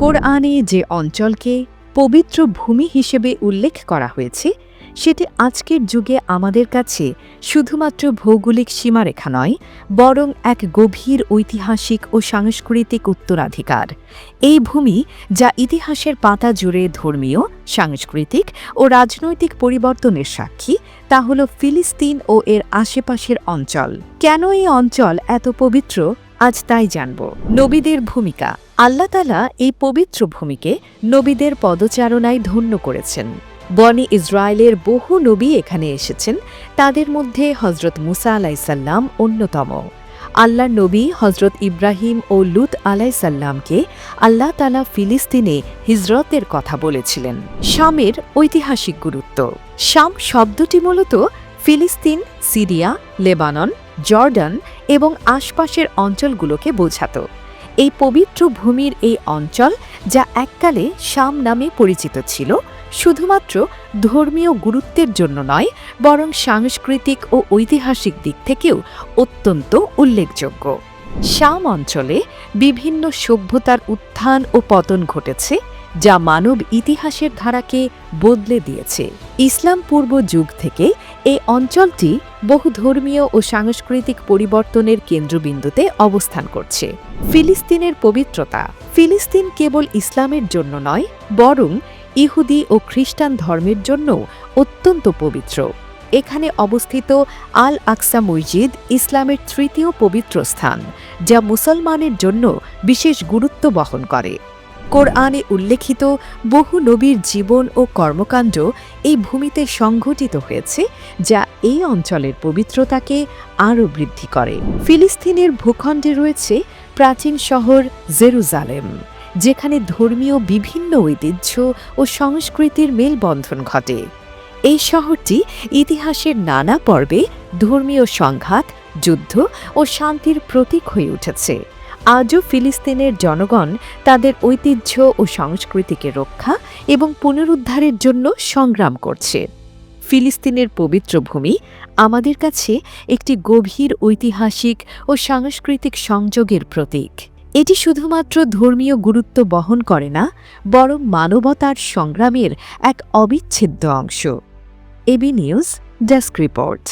কোরআনে যে অঞ্চলকে পবিত্র ভূমি হিসেবে উল্লেখ করা হয়েছে সেটি আজকের যুগে আমাদের কাছে শুধুমাত্র ভৌগোলিক সীমারেখা নয়, বরং এক গভীর ঐতিহাসিক ও সাংস্কৃতিক উত্তরাধিকার। এই ভূমি, যা ইতিহাসের পাতা জুড়ে ধর্মীয়, সাংস্কৃতিক ও রাজনৈতিক পরিবর্তনের সাক্ষী, তা হল ফিলিস্তিন ও এর আশেপাশের অঞ্চল। কেন এই অঞ্চল এত পবিত্র, আজ তাই জানব। নবীদের ভূমিকা। আল্লাহ তাআলা এই পবিত্র ভূমিকে নবীদের পদচারণায় ধন্য করেছেন। বনি ইসরায়েলের বহু নবী এখানে এসেছেন, তাদের মধ্যে হজরত মুসা আলাইসাল্লাম অন্যতম। আল্লাহর নবী হজরত ইব্রাহিম ও লুত আলাইসাল্লামকে আল্লাহ তাআলা ফিলিস্তিনে হিজরতের কথা বলেছিলেন। শামের ঐতিহাসিক গুরুত্ব। শাম শব্দটি মূলত ফিলিস্তিন, সিরিয়া, লেবানন, জর্ডান এবং আশপাশের অঞ্চলগুলোকে বোঝাত। এই পবিত্র ভূমির এই অঞ্চল, যা এককালে শাম নামে পরিচিত ছিল, শুধুমাত্র ধর্মীয় গুরুত্বের জন্য নয়, বরং সাংস্কৃতিক ও ঐতিহাসিক দিক থেকেও অত্যন্ত উল্লেখযোগ্য। শাম অঞ্চলে বিভিন্ন সভ্যতার উত্থান ও পতন ঘটেছে, যা মানব ইতিহাসের ধারাকে বদলে দিয়েছে। ইসলাম পূর্ব যুগ থেকে এই অঞ্চলটি বহু ধর্মীয় ও সাংস্কৃতিক পরিবর্তনের কেন্দ্রবিন্দুতে অবস্থান করছে। ফিলিস্তিনের পবিত্রতা। ফিলিস্তিন কেবল ইসলামের জন্য নয়, বরং ইহুদি ও খ্রিস্টান ধর্মের জন্যও অত্যন্ত পবিত্র। এখানে অবস্থিত আল আকসা মসজিদ ইসলামের তৃতীয় পবিত্র স্থান, যা মুসলমানের জন্য বিশেষ গুরুত্ব বহন করে। কোরআনে উল্লেখিত বহু নবীর জীবন ও কর্মকাণ্ড এই ভূমিতে সংঘটিত হয়েছে, যা এই অঞ্চলের পবিত্রতাকে আরও বৃদ্ধি করে। ফিলিস্তিনের ভূখণ্ডে রয়েছে প্রাচীন শহর জেরুজালেম, যেখানে ধর্মীয় বিভিন্ন ঐতিহ্য ও সংস্কৃতির মেলবন্ধন ঘটে। এই শহরটি ইতিহাসের নানা পর্বে ধর্মীয় সংঘাত, যুদ্ধ ও শান্তির প্রতীক হয়ে উঠেছে। আজও ফিলিস্তিনের জনগণ তাদের ঐতিহ্য ও সংস্কৃতিকে রক্ষা এবং পুনরুদ্ধারের জন্য সংগ্রাম করছে। ফিলিস্তিনের পবিত্র ভূমি আমাদের কাছে একটি গভীর ঐতিহাসিক ও সাংস্কৃতিক সংযোগের প্রতীক। এটি শুধুমাত্র ধর্মীয় গুরুত্ব বহন করে না, বরং মানবতার সংগ্রামের এক অবিচ্ছেদ্য অংশ। A B news desk report.